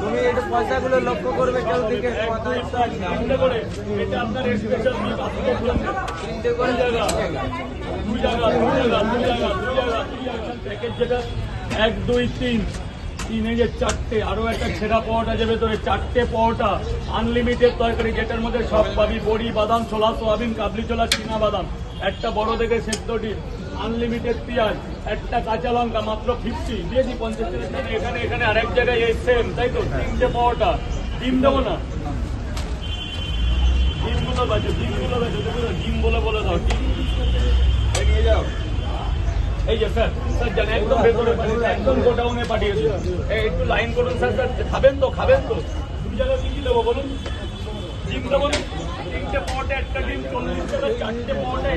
তুমি একটু পয়সাগুলো লক্ষ্য করবে, কেউ দিকে এক দুই তিন তিন, এই যে চারটে, আরো একটা ছেঁড়া পাওয়াটা যাবে তোর, চারটে পাওয়াটা আনলিমিটেড তরকারি, যেটার মধ্যে সব পাবি, বড়ি, বাদাম, ছোলা, সোয়াবিন, কাবলি ছোলা, চীনা বাদাম, একটা বড় দেখে সেদ্ধ ডিম, আনলিমিটেড পেঁয়াজ, একটা কাঁচা লঙ্কা, মাত্র 50 দিয়েছি 50 টাকা। এখানে এখানে আরেক জায়গায় এই সেম, তাই তো, তিনটে পাওয়াটা। ডিম দেবো না, ডিমগুলো বাজে, ডিমগুলো বাজে, ডিম বলে বলে দাও, ডিম নিয়ে যাও। এই যে স্যার, স্যার জানেন একদম ভেতরে একদম গোডাউনে পাঠিয়ে দিন। একটু লাইন করুন স্যার, স্যার খাবেন তো, খাবেন তো। দুই জায়গায় কি দেবো বলুন? ডিম দেবো না, তিনটে পাওয়াটা একটা ডিম 40 টাকা, চারটে পাওয়াটা